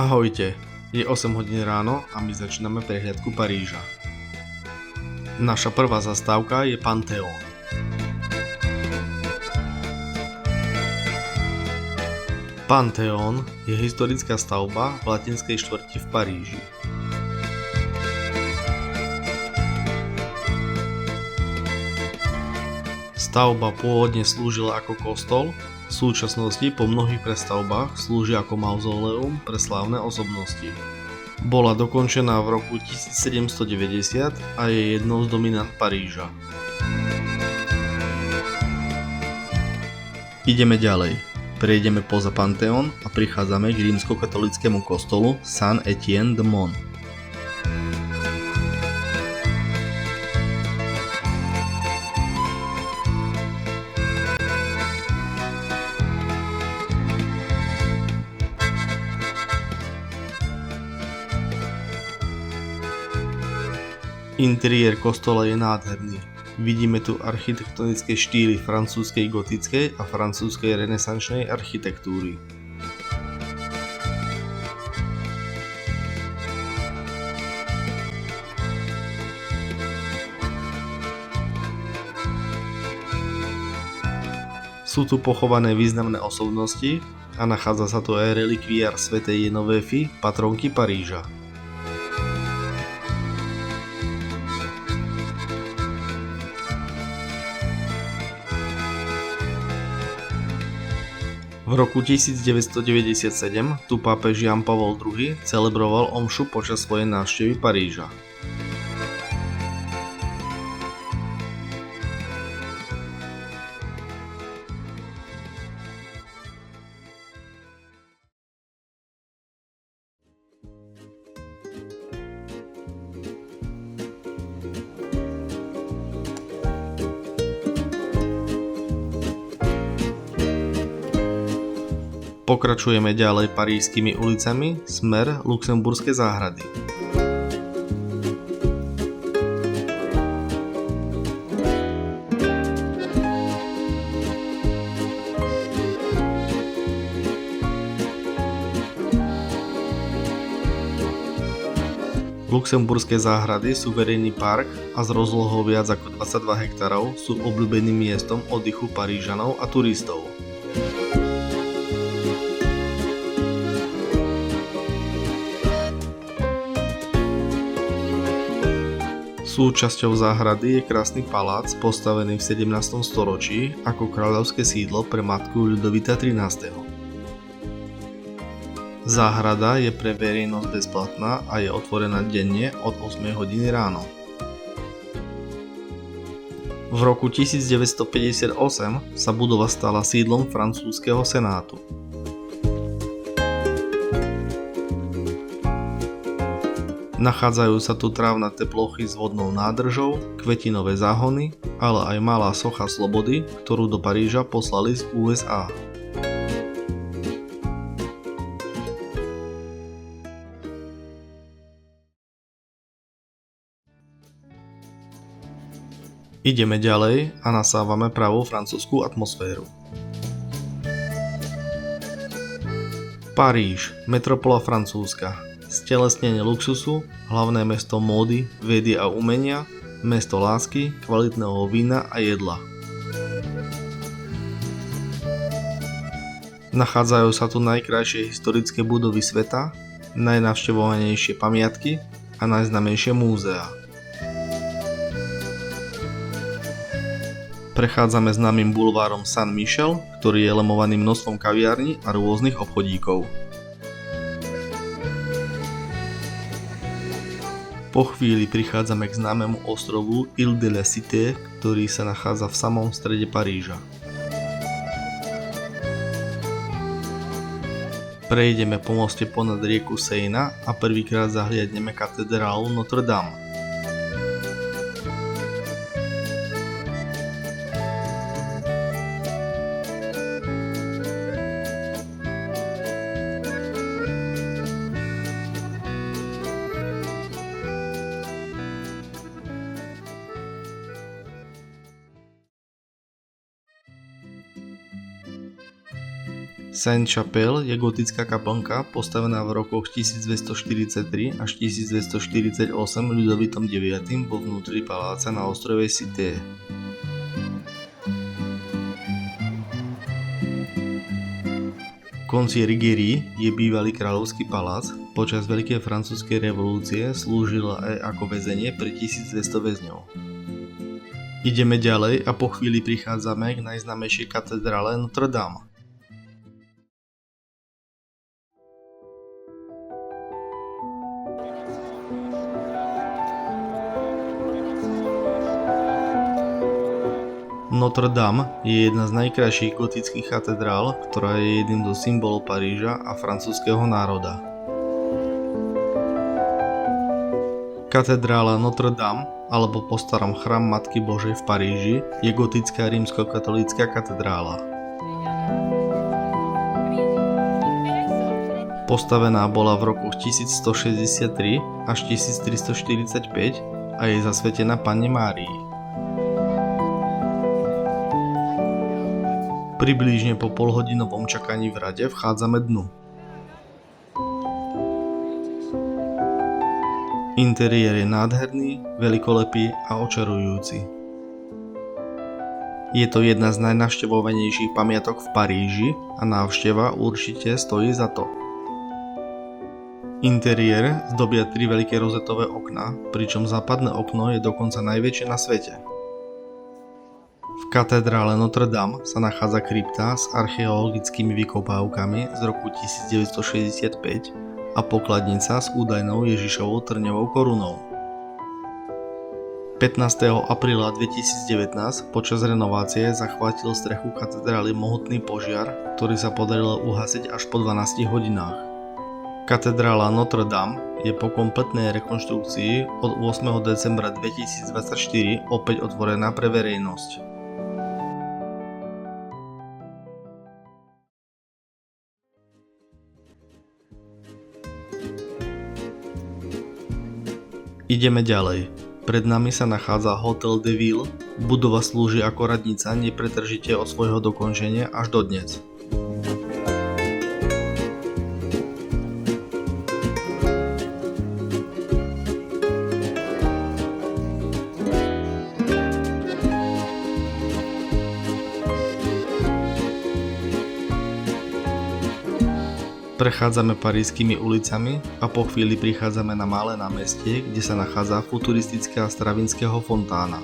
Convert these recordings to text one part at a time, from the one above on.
Ahojte, je 8 hodín ráno a my začíname prehliadku Paríža. Naša prvá zastávka je Pantheon. Pantheon je historická stavba v latinskej štvrti v Paríži. Stavba pôvodne slúžila ako kostol, v súčasnosti po mnohých prestavbách slúži ako mauzóleum pre slávne osobnosti. Bola dokončená v roku 1790 a je jednou z dominant Paríža. Ideme ďalej. Prejdeme poza Pantheon a prichádzame k rímskokatolickému kostolu Saint-Étienne-de-Mont. Interiér kostola je nádherný. Vidíme tu architektonické štýly francúzskej gotickej a francúzskej renesančnej architektúry. Sú tu pochované významné osobnosti a nachádza sa tu aj relikviár svätej Genovéfy, patronky Paríža. V roku 1997 tu pápež Jan Pavol II celebroval omšu počas svojej návštevy Paríža. Pokračujeme ďalej parížskými ulicami smer Luxemburské záhrady. Luxemburské záhrady sú verejný park a s rozlohou viac ako 22 hektárov sú obľúbeným miestom oddychu Parížanov a turistov. Súčasťou záhrady je krásny palác postavený v 17. storočí ako kráľovské sídlo pre matku Ľudovita XIII. Záhrada je pre verejnosť bezplatná a je otvorená denne od 8 hodiny ráno. V roku 1958 sa budova stala sídlom francúzskeho senátu. Nachádzajú sa tu trávnaté plochy s vodnou nádržou, kvetinové záhony, ale aj malá socha slobody, ktorú do Paríža poslali z USA. Ideme ďalej a nasávame pravú francúzsku atmosféru. Paríž, metropola francúzska. Stelesnenie luxusu, hlavné mesto módy, vedy a umenia, mesto lásky, kvalitného vína a jedla. Nachádzajú sa tu najkrajšie historické budovy sveta, najnavštevovanejšie pamiatky a najznámejšie múzeá. Prechádzame známym bulvárom Saint-Michel, ktorý je lemovaný množstvom kaviarní a rôznych obchodíkov. Po chvíli prichádzame k známemu ostrovu Île de la Cité, ktorý sa nachádza v samom strede Paríža. Prejdeme po moste ponad rieku Seina a prvýkrát zahliadneme katedrálu Notre Dame. Sainte-Chapelle je gotická kaplnka postavená v rokoch 1243 až 1248 Ľudovitom IX vo vnútri paláca na ostrove Cité. Conciergerie je bývalý kráľovský palác. Počas Veľkej francúzskej revolúcie slúžil aj ako väzenie pre 1200 väzňov. Ideme ďalej a po chvíli prichádzame k najznámejšej katedrále Notre Dame. Notre Dame je jedna z najkrajších gotických katedrál, ktorá je jedným zo symbolov Paríža a francúzskeho národa. Katedrála Notre Dame, alebo po starom Chrám Matky Božej v Paríži, je gotická rímskokatolícka katedrála. Postavená bola v rokoch 1163 až 1345 a je zasvetená Panne Márii. Približne po polhodinovom čakaní v rade vchádzame dnu. Interiér je nádherný, veľkolepý a očarujúci. Je to jedna z najnavštevovanejších pamiatok v Paríži a návšteva určite stojí za to. Interiér zdobia 3 veľké rozetové okná, pričom západné okno je dokonca najväčšie na svete. V katedrále Notre Dame sa nachádza krypta s archeologickými vykopávkami z roku 1965 a pokladnica s údajnou Ježišovou trňovou korunou. 15. apríla 2019 počas renovácie zachvátil strechu katedrály mohutný požiar, ktorý sa podarilo uhasiť až po 12 hodinách. Katedrála Notre Dame je po kompletnej rekonštrukcii od 8. decembra 2024 opäť otvorená pre verejnosť. Ideme ďalej. Pred nami sa nachádza Hôtel de Ville. Budova slúži ako radnica nepretržite od svojho dokončenia až dodnes. Prechádzame parískymi ulicami a po chvíli prichádzame na malé námestie, kde sa nachádza futuristická stravinského fontána.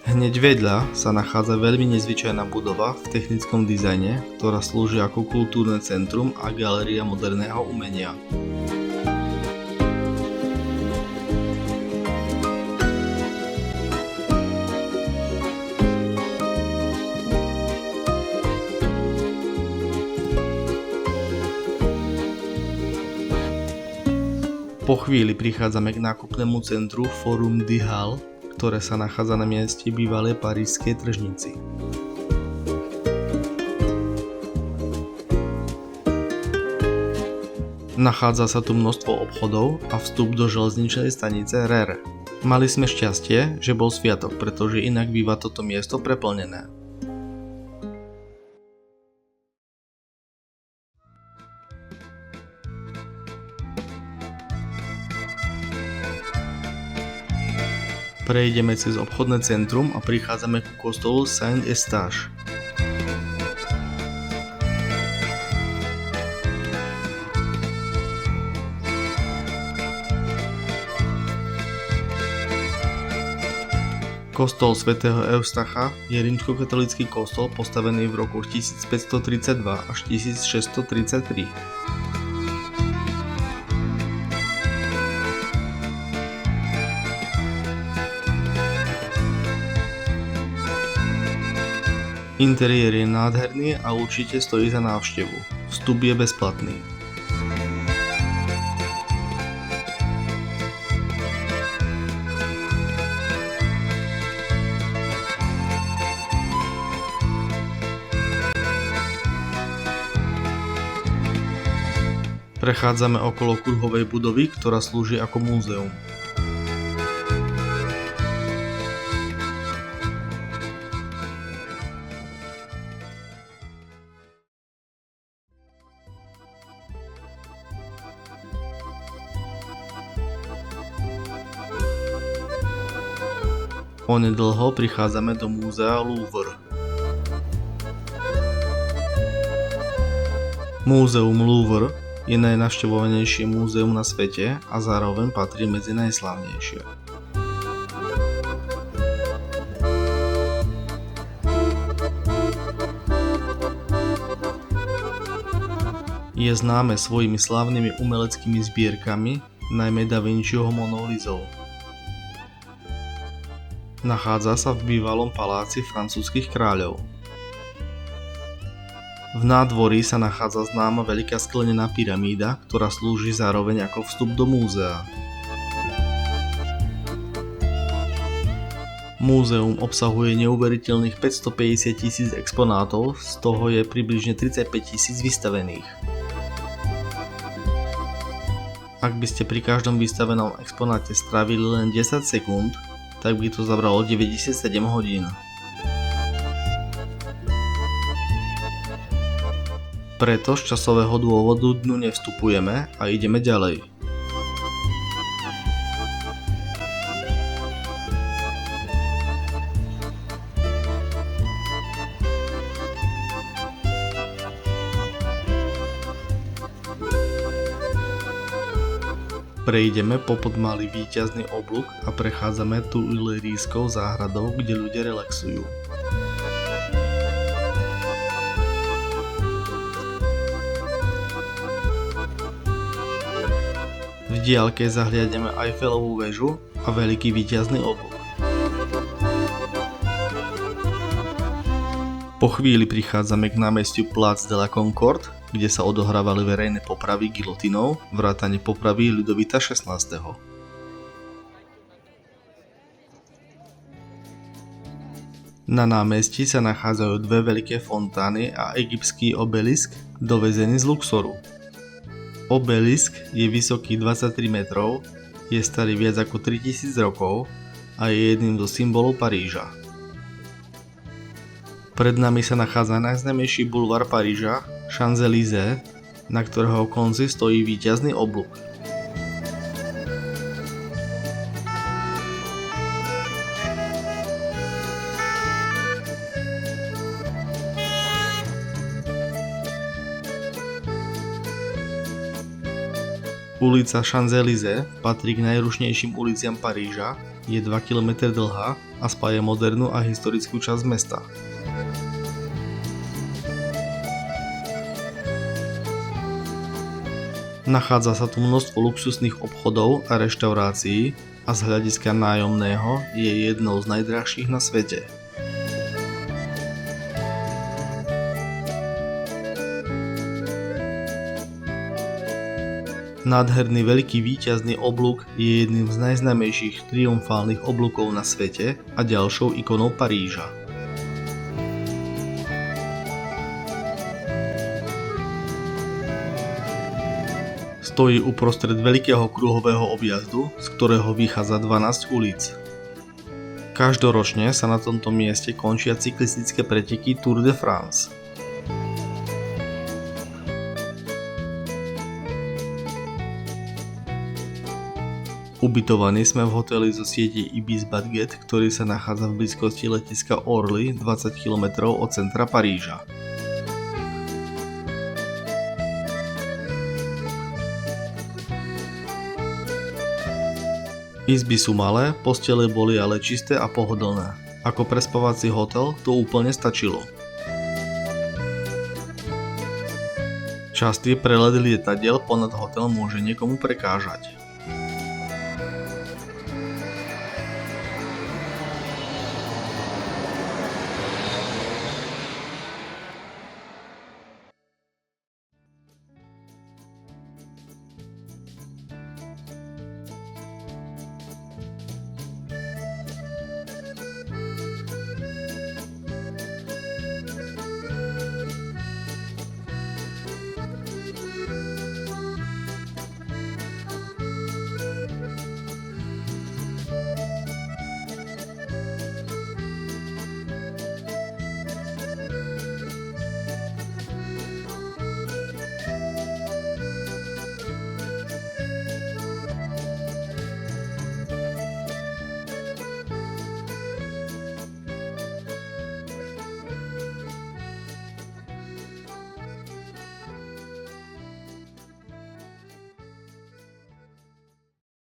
Hneď vedľa sa nachádza veľmi nezvyčajná budova v technickom dizajne, ktorá slúži ako kultúrne centrum a galéria moderného umenia. Po chvíli prichádzame k nákupnému centru Forum des Halles, ktoré sa nachádza na mieste bývalej parížskej tržnici. Nachádza sa tu množstvo obchodov a vstup do železničnej stanice RER. Mali sme šťastie, že bol sviatok, pretože inak býva toto miesto preplnené. Prejdeme cez obchodné centrum a prichádzame ku kostolu Saint-Eustache. Kostol svätého Eustacha je rímskokatolícky kostol postavený v rokoch 1532 až 1633. Interiér je nádherný a určite stojí za návštevu. Vstup je bezplatný. Prechádzame okolo kruhovej budovy, ktorá slúži ako múzeum. Onedlho prichádzame do múzea Louvre. Múzeum Louvre je najnavštevovanejšie múzeum na svete a zároveň patrí medzi najslávnejšie. Je známe svojimi slávnymi umeleckými zbierkami, najmä Da Vinciho Monou Lisou. Nachádza sa v bývalom paláci francúzskych kráľov. V nádvorí sa nachádza známa veľká sklenená pyramída, ktorá slúži zároveň ako vstup do múzea. Múzeum obsahuje neuveriteľných 550 000 exponátov, z toho je približne 35 000 vystavených. Ak by ste pri každom vystavenom exponáte strávili len 10 sekúnd, tak by to zabralo 97 hodín. Preto z časového dôvodu dnu nevstupujeme a ideme ďalej. Prejdeme popod malý víťazný oblúk a prechádzame Tuilerijskou záhradou, kde ľudia relaxujú. V diaľke zahliadneme Eiffelovú väžu a veľký víťazný oblúk. Po chvíli prichádzame k námestiu Place de la Concorde, kde sa odohrávali verejné popravy gilotínou, vrátane popravy Ľudovita XVI. Na námestí sa nachádzajú dve veľké fontány a egyptský obelisk dovezený z Luxoru. Obelisk je vysoký 23 metrov, je starý viac ako 3000 rokov a je jedným zo symbolov Paríža. Pred nami sa nachádza najznámejší bulvár Paríža, Champs-Élysées, na ktorého konci stojí víťazný oblúk. Ulica Champs-Élysées patrí k najrušnejším uliciam Paríža, je 2 km dlhá a spája modernú a historickú časť mesta. Nachádza sa tu množstvo luxusných obchodov a reštaurácií a z hľadiska nájomného je jednou z najdrahších na svete. Nádherný veľký víťazný oblúk je jedným z najznámejších triumfálnych oblúkov na svete a ďalšou ikonou Paríža. Stojí uprostred veľkého kruhového objazdu, z ktorého vychádza 12 ulic. Každoročne sa na tomto mieste končia cyklistické preteky Tour de France. Ubytovaní sme v hoteli zo siete Ibis Budget, ktorý sa nachádza v blízkosti letiska Orly 20 km od centra Paríža. Izby sú malé, postele boli ale čisté a pohodlné. Ako prespávací hotel to úplne stačilo. Častý prelet lietadiel ponad hotel môže niekomu prekážať.